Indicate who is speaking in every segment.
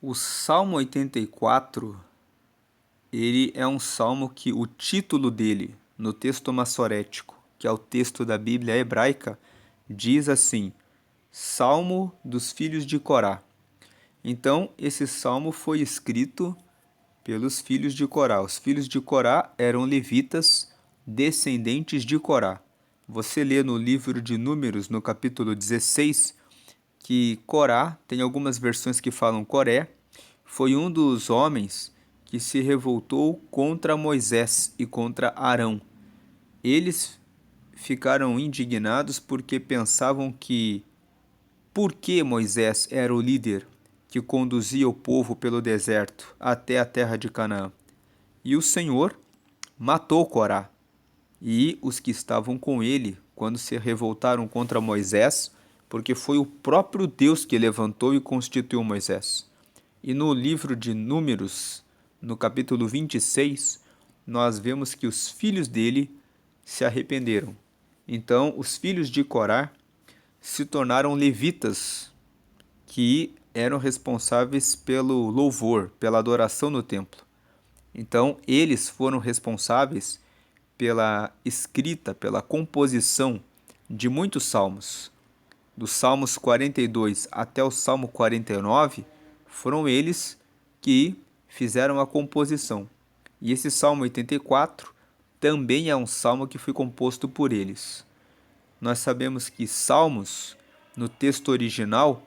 Speaker 1: O Salmo 84, ele é um salmo que o título dele, no texto massorético, que é o texto da Bíblia hebraica, diz assim: Salmo dos filhos de Corá. Então, esse salmo foi escrito pelos filhos de Corá. Os filhos de Corá eram levitas, descendentes de Corá. Você lê no livro de Números, no capítulo 16, que Corá, tem algumas versões que falam Coré, foi um dos homens que se revoltou contra Moisés e contra Arão. Eles ficaram indignados porque pensavam que, porque Moisés era o líder que conduzia o povo pelo deserto até a terra de Canaã, e o Senhor matou Corá e os que estavam com ele quando se revoltaram contra Moisés, porque foi o próprio Deus que levantou e constituiu Moisés. E no livro de Números, no capítulo 26, nós vemos que os filhos dele se arrependeram. Então, os filhos de Corá se tornaram levitas, que eram responsáveis pelo louvor, pela adoração no templo. Então, eles foram responsáveis pela escrita, pela composição de muitos salmos. Dos Salmos 42 até o Salmo 49, foram eles que fizeram a composição. E esse Salmo 84 também é um salmo que foi composto por eles. Nós sabemos que salmos, no texto original,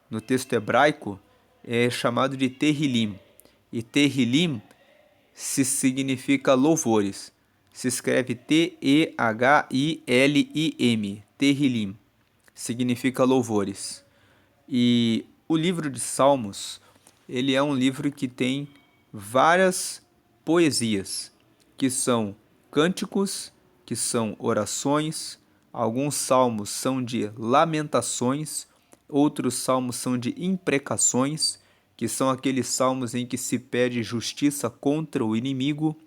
Speaker 1: no texto hebraico, é chamado de Tehillim. E Tehillim se significa louvores. Se escreve T-E-H-I-L-I-M, Tehillim. Significa louvores. E o livro de Salmos, ele é um livro que tem várias poesias, que são cânticos, que são orações, alguns salmos são de lamentações, outros salmos são de imprecações, que são aqueles salmos em que se pede justiça contra o inimigo,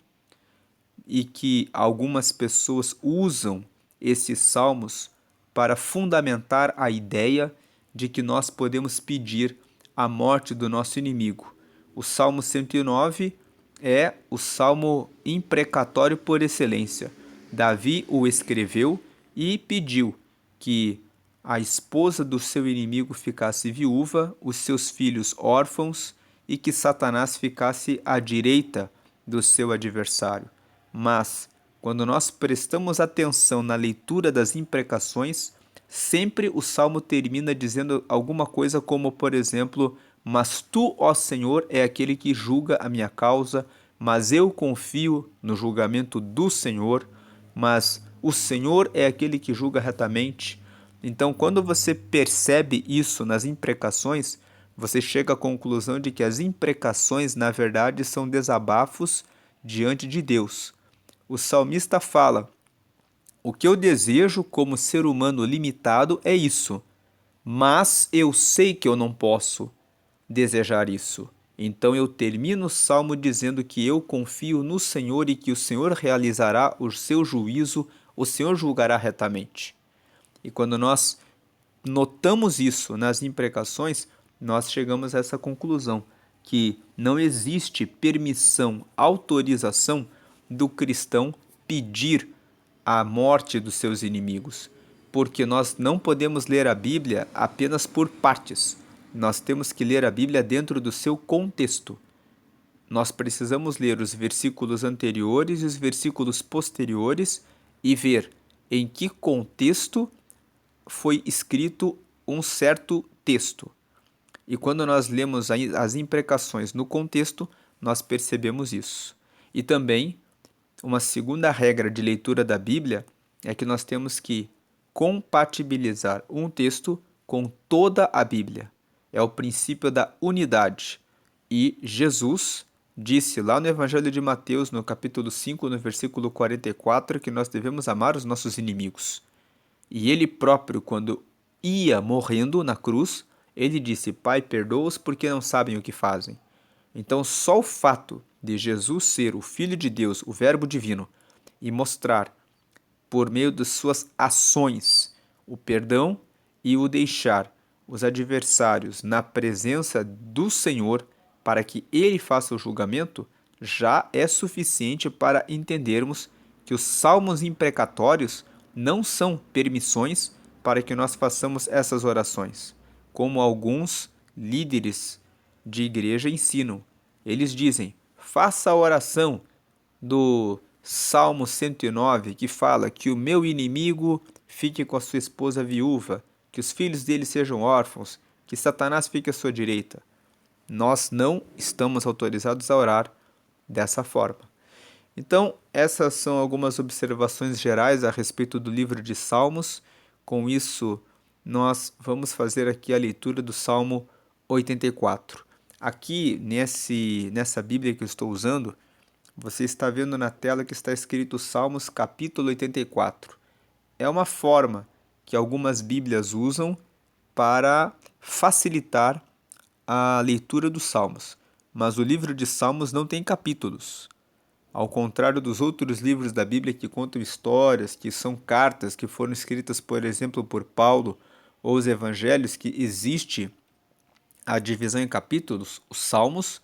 Speaker 1: e que algumas pessoas usam esses salmos para fundamentar a ideia de que nós podemos pedir a morte do nosso inimigo. O Salmo 109 é o salmo imprecatório por excelência. Davi o escreveu e pediu que a esposa do seu inimigo ficasse viúva, os seus filhos órfãos e que Satanás ficasse à direita do seu adversário. Mas, quando nós prestamos atenção na leitura das imprecações, sempre o salmo termina dizendo alguma coisa como, por exemplo, mas tu, ó Senhor, é aquele que julga a minha causa, mas eu confio no julgamento do Senhor, mas o Senhor é aquele que julga retamente. Então, quando você percebe isso nas imprecações, você chega à conclusão de que as imprecações, na verdade, são desabafos diante de Deus. O salmista fala: o que eu desejo como ser humano limitado é isso, mas eu sei que eu não posso desejar isso. Então eu termino o salmo dizendo que eu confio no Senhor e que o Senhor realizará o seu juízo, o Senhor julgará retamente. E quando nós notamos isso nas imprecações, nós chegamos a essa conclusão, que não existe permissão, autorização do cristão pedir a morte dos seus inimigos, porque nós não podemos ler a Bíblia apenas por partes. Nós temos que ler a Bíblia dentro do seu contexto. Nós precisamos ler os versículos anteriores e os versículos posteriores e ver em que contexto foi escrito um certo texto. E quando nós lemos as imprecações no contexto, nós percebemos isso. E também, uma segunda regra de leitura da Bíblia é que nós temos que compatibilizar um texto com toda a Bíblia. É o princípio da unidade. E Jesus disse lá no Evangelho de Mateus, no capítulo 5, no versículo 44, que nós devemos amar os nossos inimigos. E ele próprio, quando ia morrendo na cruz, ele disse: Pai, perdoa-os porque não sabem o que fazem. Então, só o fato de Jesus ser o Filho de Deus, o Verbo divino, e mostrar, por meio de suas ações, o perdão e o deixar os adversários na presença do Senhor, para que ele faça o julgamento, já é suficiente para entendermos que os salmos imprecatórios não são permissões para que nós façamos essas orações, como alguns líderes de igreja ensinam. Eles dizem: faça a oração do Salmo 109, que fala que o meu inimigo fique com a sua esposa viúva, que os filhos dele sejam órfãos, que Satanás fique à sua direita. Nós não estamos autorizados a orar dessa forma. Então, essas são algumas observações gerais a respeito do livro de Salmos. Com isso, nós vamos fazer aqui a leitura do Salmo 84. Aqui, nessa Bíblia que eu estou usando, você está vendo na tela que está escrito Salmos capítulo 84. É uma forma que algumas Bíblias usam para facilitar a leitura dos Salmos. Mas o livro de Salmos não tem capítulos. Ao contrário dos outros livros da Bíblia que contam histórias, que são cartas que foram escritas, por exemplo, por Paulo, ou os evangelhos, que existe a divisão em capítulos, os Salmos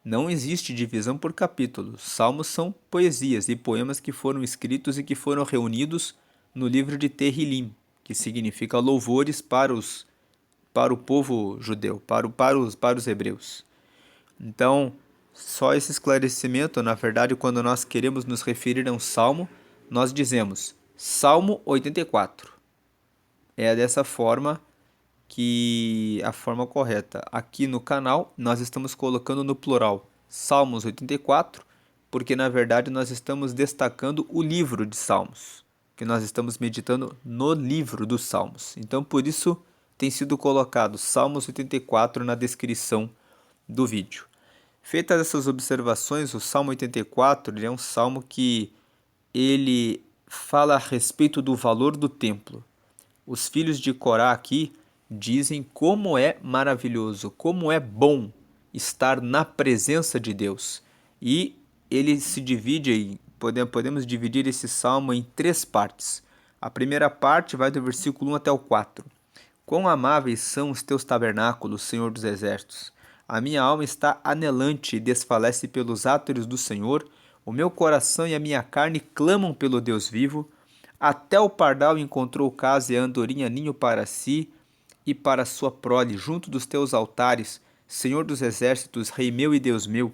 Speaker 1: não existe divisão por capítulos. Salmos são poesias e poemas que foram escritos e que foram reunidos no livro de Tehillim, que significa louvores para o povo judeu, para os hebreus. Então, só esse esclarecimento, na verdade, quando nós queremos nos referir a um salmo, nós dizemos Salmo 84. É dessa forma que a forma correta. Aqui no canal, nós estamos colocando no plural Salmos 84, porque na verdade nós estamos destacando o livro de Salmos, que nós estamos meditando no livro dos Salmos. Então, por isso tem sido colocado Salmos 84 na descrição do vídeo. Feitas essas observações, o Salmo 84 é um salmo que ele fala a respeito do valor do templo. Os filhos de Corá aqui dizem como é maravilhoso, como é bom estar na presença de Deus. E ele se divide, podemos dividir esse salmo em 3 partes. A primeira parte vai do versículo 1 até o 4. Quão amáveis são os teus tabernáculos, Senhor dos exércitos! A minha alma está anelante e desfalece pelos átrios do Senhor. O meu coração e a minha carne clamam pelo Deus vivo. Até o pardal encontrou casa e a andorinha ninho para si e para sua prole, junto dos teus altares, Senhor dos exércitos, Rei meu e Deus meu.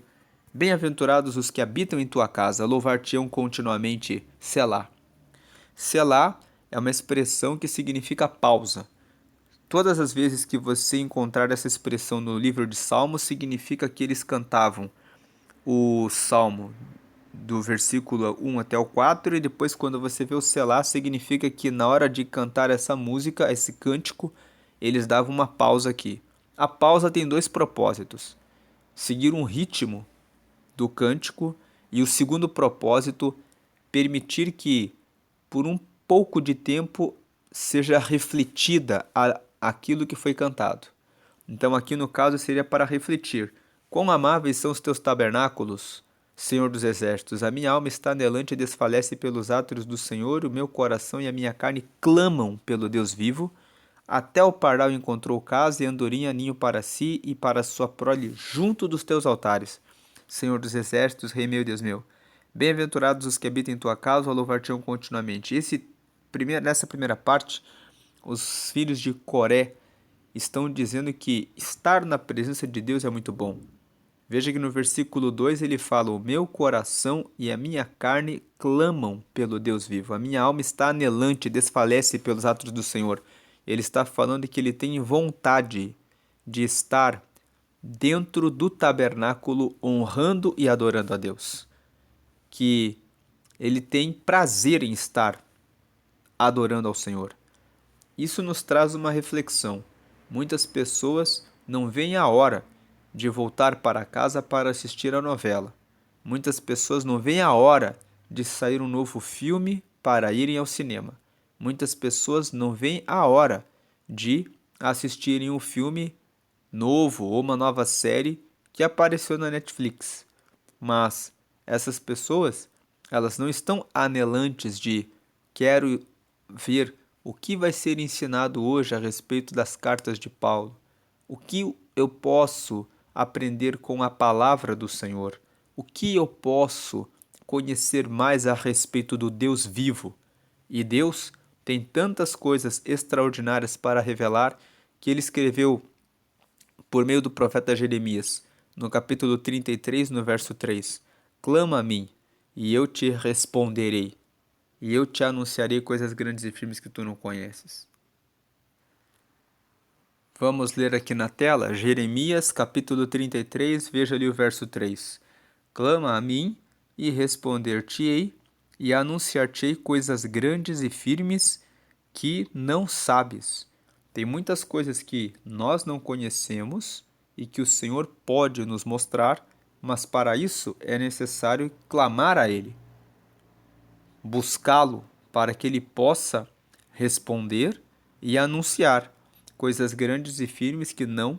Speaker 1: Bem-aventurados os que habitam em tua casa, louvar-te-ão continuamente. Selá. Selá é uma expressão que significa pausa. Todas as vezes que você encontrar essa expressão no livro de Salmos, significa que eles cantavam o Salmo do versículo 1 até o 4, e depois quando você vê o Selá, significa que na hora de cantar essa música, esse cântico, eles davam uma pausa aqui. A pausa tem 2 propósitos: seguir um ritmo do cântico, e o segundo propósito, permitir que, por um pouco de tempo, seja refletida aquilo que foi cantado. Então aqui no caso seria para refletir: quão amáveis são os teus tabernáculos, Senhor dos exércitos! A minha alma está anelante e desfalece pelos átrios do Senhor, o meu coração e a minha carne clamam pelo Deus vivo. Até o pardal encontrou casa e a andorinha ninho para si e para sua prole junto dos teus altares, Senhor dos exércitos, Rei meu e Deus meu. Bem-aventurados os que habitam em tua casa, a louvar-te-ão continuamente. Nessa primeira parte, os filhos de Coré estão dizendo que estar na presença de Deus é muito bom. Veja que no versículo 2 ele fala: o meu coração e a minha carne clamam pelo Deus vivo. A minha alma está anelante, desfalece pelos atos do Senhor. Ele está falando que ele tem vontade de estar dentro do tabernáculo honrando e adorando a Deus. Que ele tem prazer em estar adorando ao Senhor. Isso nos traz uma reflexão. Muitas pessoas não veem a hora de voltar para casa para assistir a novela. Muitas pessoas não veem a hora de sair um novo filme para irem ao cinema. Muitas pessoas não veem a hora de assistirem um filme novo ou uma nova série que apareceu na Netflix. Mas essas pessoas, elas não estão anelantes de quero ver o que vai ser ensinado hoje a respeito das cartas de Paulo. O que eu posso aprender com a palavra do Senhor? O que eu posso conhecer mais a respeito do Deus vivo? E Deus tem tantas coisas extraordinárias para revelar que ele escreveu por meio do profeta Jeremias, no capítulo 33, no verso 3: Clama a mim, e eu te responderei, e eu te anunciarei coisas grandes e firmes que tu não conheces. Vamos ler aqui na tela, Jeremias, capítulo 33, veja ali o verso 3. Clama a mim, e responder-te-ei, e anunciar-te-ei coisas grandes e firmes que não sabes. Tem muitas coisas que nós não conhecemos e que o Senhor pode nos mostrar, mas para isso é necessário clamar a Ele, buscá-lo para que Ele possa responder e anunciar coisas grandes e firmes que não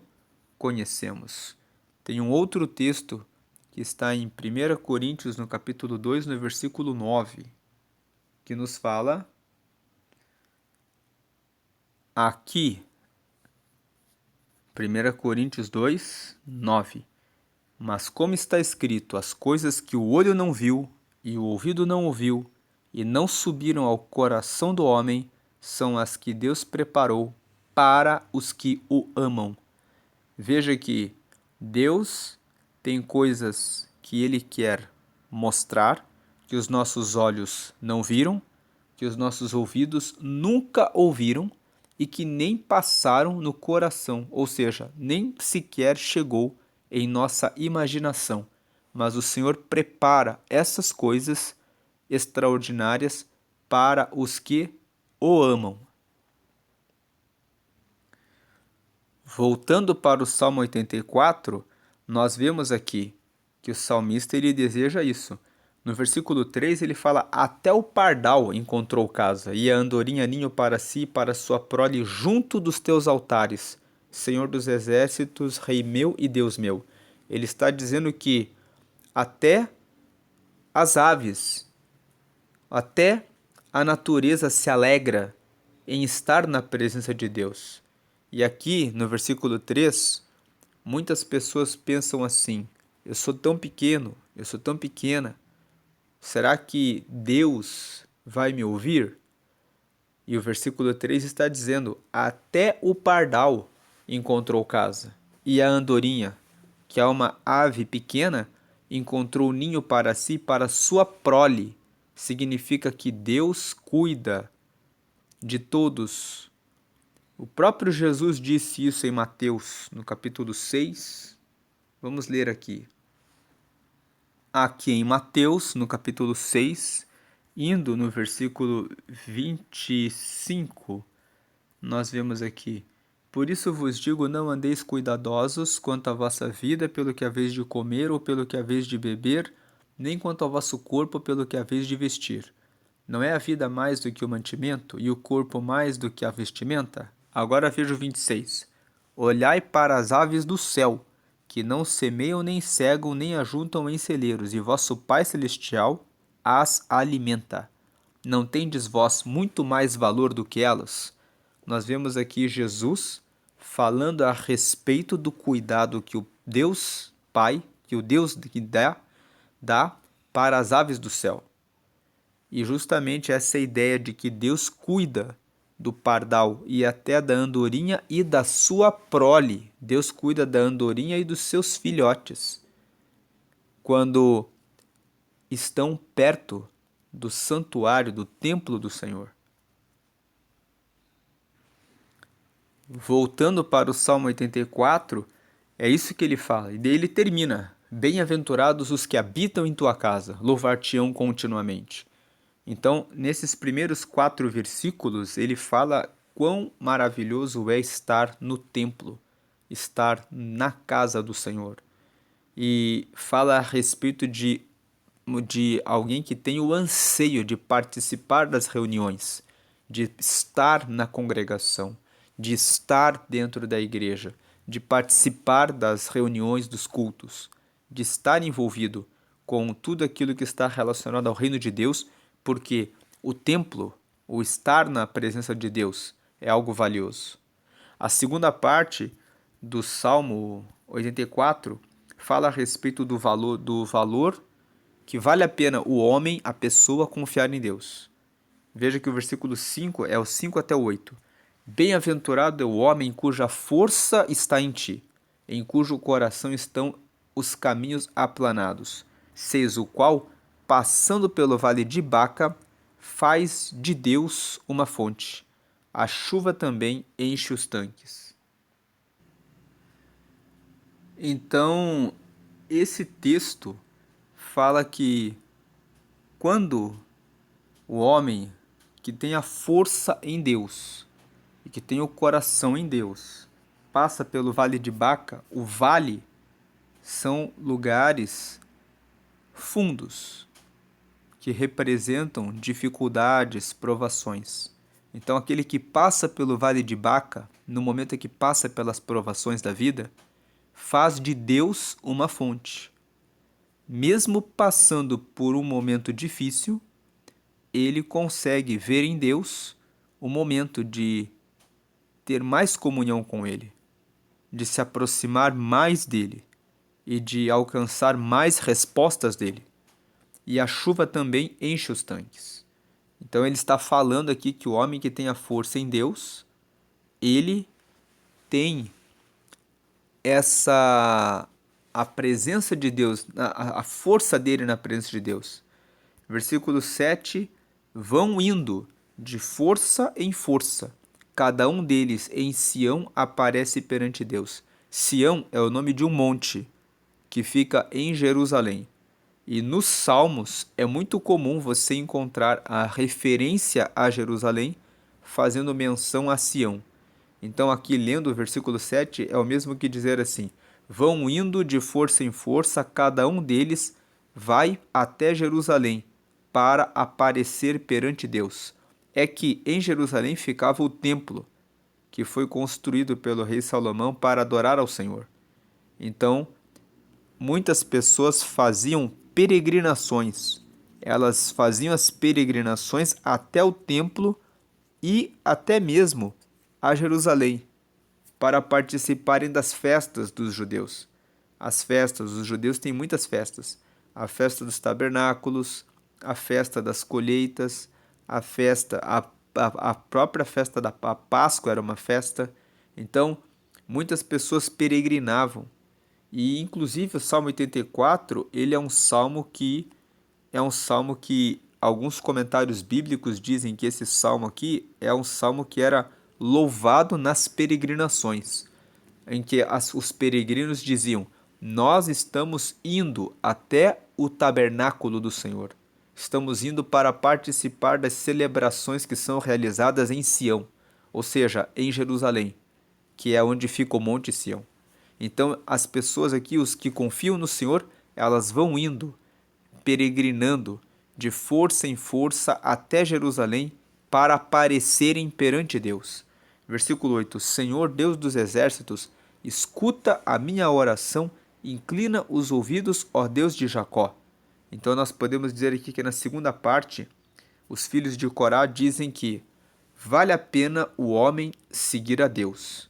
Speaker 1: conhecemos. Tem um outro texto que está em 1 Coríntios, no capítulo 2, no versículo 9, que nos fala aqui, 1 Coríntios 2, 9. Mas como está escrito, as coisas que o olho não viu e o ouvido não ouviu e não subiram ao coração do homem, são as que Deus preparou para os que o amam. Veja que Deus tem coisas que Ele quer mostrar, que os nossos olhos não viram, que os nossos ouvidos nunca ouviram e que nem passaram no coração, ou seja, nem sequer chegou em nossa imaginação. Mas o Senhor prepara essas coisas extraordinárias para os que o amam. Voltando para o Salmo 84, nós vemos aqui que o salmista ele deseja isso. No versículo 3 ele fala: Até o pardal encontrou casa, e a andorinha ninho para si e para sua prole junto dos teus altares. Senhor dos exércitos, Rei meu e Deus meu. Ele está dizendo que até as aves, até a natureza se alegra em estar na presença de Deus. E aqui, no versículo 3, muitas pessoas pensam assim: eu sou tão pequeno, eu sou tão pequena, será que Deus vai me ouvir? E o versículo 3 está dizendo: até o pardal encontrou casa, e a andorinha, que é uma ave pequena, encontrou ninho para si, para sua prole. Significa que Deus cuida de todos. O próprio Jesus disse isso em Mateus, no capítulo 6. Vamos ler aqui. Aqui em Mateus, no capítulo 6, indo no versículo 25, nós vemos aqui: Por isso vos digo, não andeis cuidadosos quanto à vossa vida, pelo que haveis de comer ou pelo que haveis de beber, nem quanto ao vosso corpo, pelo que haveis de vestir. Não é a vida mais do que o mantimento, e o corpo mais do que a vestimenta? Agora veja o 26. Olhai para as aves do céu, que não semeiam, nem cegam, nem ajuntam em celeiros, e vosso Pai Celestial as alimenta. Não tendes vós muito mais valor do que elas? Nós vemos aqui Jesus falando a respeito do cuidado que o Deus Pai, que o Deus que dá para as aves do céu. E justamente essa ideia de que Deus cuida do pardal e até da andorinha e da sua prole. Deus cuida da andorinha e dos seus filhotes quando estão perto do santuário, do templo do Senhor. Voltando para o Salmo 84, é isso que ele fala. E daí ele termina: Bem-aventurados os que habitam em tua casa, louvar-te-ão continuamente. Então, nesses primeiros 4 versículos, ele fala quão maravilhoso é estar no templo, estar na casa do Senhor. E fala a respeito de alguém que tem o anseio de participar das reuniões, de estar na congregação, de estar dentro da igreja, de participar das reuniões dos cultos, de estar envolvido com tudo aquilo que está relacionado ao reino de Deus, porque o templo, o estar na presença de Deus, é algo valioso. A segunda parte do Salmo 84 fala a respeito do valor que vale a pena o homem, a pessoa, confiar em Deus. Veja que o versículo 5 é o 5 até o 8. Bem-aventurado é o homem cuja força está em ti, em cujo coração estão os caminhos aplanados, 6 o qual, passando pelo vale de Baca, faz de Deus uma fonte. A chuva também enche os tanques. Então, esse texto fala que quando o homem que tem a força em Deus e que tem o coração em Deus passa pelo vale de Baca, o vale são lugares fundos que representam dificuldades, provações. Então, aquele que passa pelo vale de Baca, no momento em que passa pelas provações da vida, faz de Deus uma fonte. Mesmo passando por um momento difícil, ele consegue ver em Deus o momento de ter mais comunhão com Ele, de se aproximar mais dele e de alcançar mais respostas dele. E a chuva também enche os tanques. Então ele está falando aqui que o homem que tem a força em Deus, ele tem a presença de Deus, a força dele na presença de Deus. Versículo 7, vão indo de força em força. Cada um deles em Sião aparece perante Deus. Sião é o nome de um monte que fica em Jerusalém. E nos Salmos é muito comum você encontrar a referência a Jerusalém fazendo menção a Sião. Então aqui lendo o versículo 7 é o mesmo que dizer assim: vão indo de força em força, cada um deles vai até Jerusalém para aparecer perante Deus. É que em Jerusalém ficava o templo, que foi construído pelo rei Salomão para adorar ao Senhor. Então, muitas pessoas faziam peregrinações. Elas faziam as peregrinações até o templo e até mesmo a Jerusalém para participarem das festas dos judeus. As festas, os judeus têm muitas festas. A festa dos tabernáculos, a festa das colheitas, a própria festa da Páscoa era uma festa. Então, muitas pessoas peregrinavam. E inclusive o Salmo 84, ele é um salmo que alguns comentários bíblicos dizem que esse salmo aqui é um salmo que era louvado nas peregrinações, em que os peregrinos diziam: nós estamos indo até o tabernáculo do Senhor. Estamos indo para participar das celebrações que são realizadas em Sião, ou seja, em Jerusalém, que é onde fica o Monte Sião. Então, as pessoas aqui, os que confiam no Senhor, elas vão indo, peregrinando de força em força até Jerusalém para aparecerem perante Deus. Versículo 8: Senhor Deus dos exércitos, escuta a minha oração, inclina os ouvidos, ó Deus de Jacó. Então nós podemos dizer aqui que na segunda parte, os filhos de Corá dizem que vale a pena o homem seguir a Deus.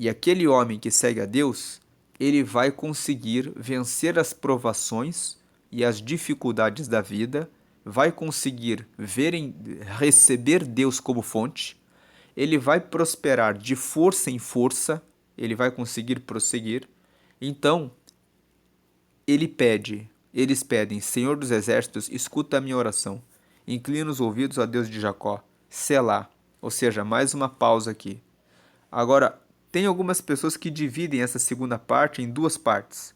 Speaker 1: E aquele homem que segue a Deus, ele vai conseguir vencer as provações e as dificuldades da vida, vai conseguir receber Deus como fonte, ele vai prosperar de força em força, ele vai conseguir prosseguir. Então, eles pedem: Senhor dos exércitos, escuta a minha oração, inclina os ouvidos a Deus de Jacó, Selá. Ou seja, mais uma pausa aqui. Agora, tem algumas pessoas que dividem essa segunda parte em duas partes.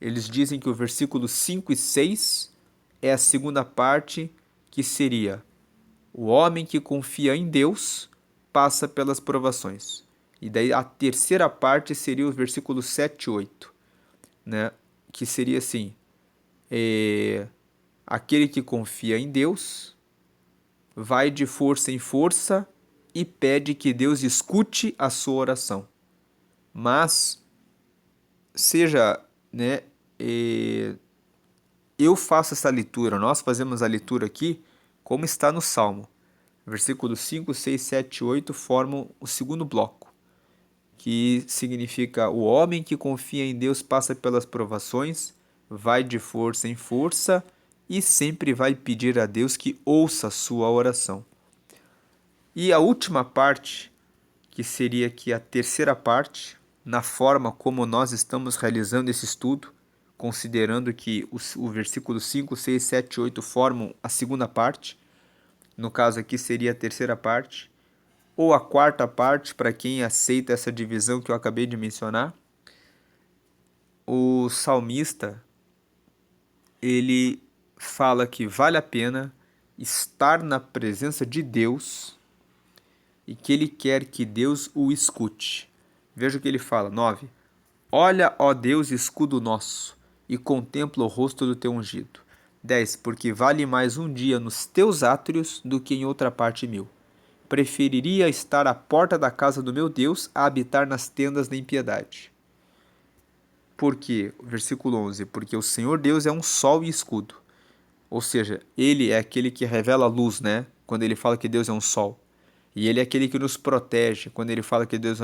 Speaker 1: Eles dizem que o versículo 5 e 6 é a segunda parte, que seria: o homem que confia em Deus passa pelas provações. E daí a terceira parte seria o versículo 7 e 8, né? Que seria assim: aquele que confia em Deus vai de força em força e pede que Deus escute a sua oração. Mas seja, né, eu faço essa leitura, nós fazemos a leitura aqui como está no Salmo. Versículos 5, 6, 7 e 8 formam o segundo bloco. que significa o homem que confia em Deus passa pelas provações, vai de força em força e sempre vai pedir a Deus que ouça a sua oração. E a última parte, que seria aqui a terceira parte, na forma como nós estamos realizando esse estudo, considerando que o versículo 5, 6, 7 e 8 formam a segunda parte, no caso aqui seria a terceira parte, ou a quarta parte, para quem aceita essa divisão que eu acabei de mencionar. O salmista, ele fala que vale a pena estar na presença de Deus e que ele quer que Deus o escute. Veja o que ele fala, 9. Olha, ó Deus, escudo nosso, e contempla o rosto do teu ungido. 10. Porque vale mais um dia nos teus átrios do que em outra parte mil. Preferiria estar à porta da casa do meu Deus a habitar nas tendas da impiedade. Por quê? Versículo 11. Porque o Senhor Deus é um sol e escudo. Ou seja, ele é aquele que revela a luz, né? Quando ele fala que Deus é um sol. E ele é aquele que nos protege, quando ele fala que Deus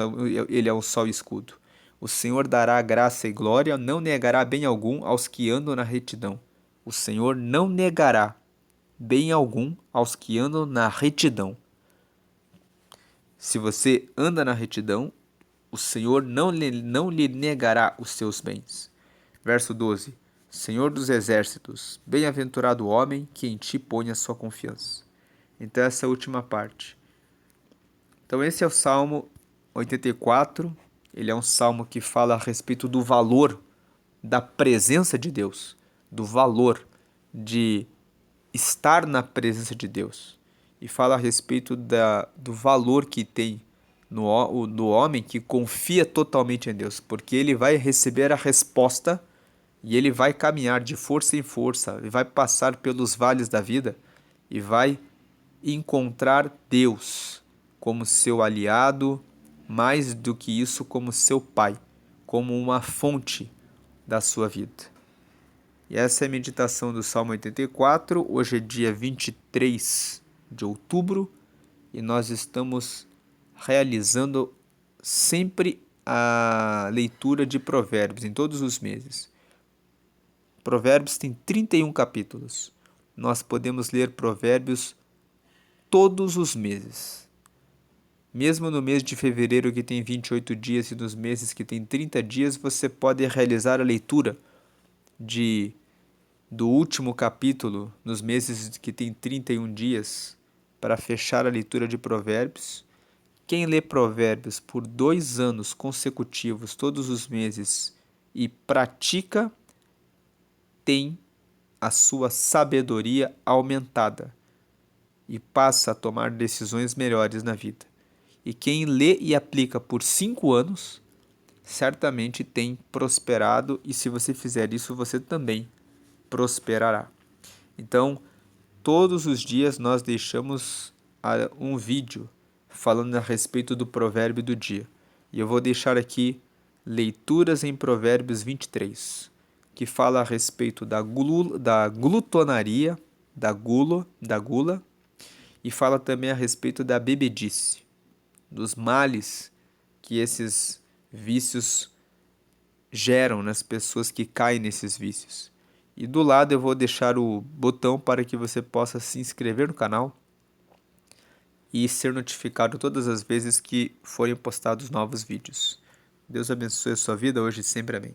Speaker 1: ele é um sol e escudo. O Senhor dará graça e glória, não negará bem algum aos que andam na retidão. O Senhor não negará bem algum aos que andam na retidão. Se você anda na retidão, o Senhor não lhe negará os seus bens. Verso 12. Senhor dos exércitos, bem-aventurado o homem que em ti põe a sua confiança. Então essa última parte. Então esse é o Salmo 84. Ele é um salmo que fala a respeito do valor da presença de Deus, do valor de estar na presença de Deus. E fala a respeito do valor que tem no homem que confia totalmente em Deus, porque ele vai receber a resposta e ele vai caminhar de força em força, e vai passar pelos vales da vida e vai encontrar Deus como seu aliado, mais do que isso, como seu pai, como uma fonte da sua vida. E essa é a meditação do Salmo 84. Hoje é dia 23 de outubro e nós estamos realizando sempre a leitura de Provérbios em todos os meses. Provérbios tem 31 capítulos. Nós podemos ler Provérbios todos os meses. Mesmo no mês de fevereiro, que tem 28 dias, e nos meses que tem 30 dias, você pode realizar a leitura do último capítulo nos meses que tem 31 dias para fechar a leitura de Provérbios. Quem lê Provérbios por 2 anos consecutivos, todos os meses, e pratica, tem a sua sabedoria aumentada e passa a tomar decisões melhores na vida. E quem lê e aplica por 5 anos, certamente tem prosperado, e se você fizer isso, você também prosperará. Então, todos os dias nós deixamos um vídeo falando a respeito do provérbio do dia. E eu vou deixar aqui leituras em Provérbios 23, que fala a respeito da glutonaria, da gula, e fala também a respeito da bebedice, dos males que esses vícios geram nas pessoas que caem nesses vícios. E do lado eu vou deixar o botão para que você possa se inscrever no canal e ser notificado todas as vezes que forem postados novos vídeos. Deus abençoe a sua vida hoje e sempre. Amém.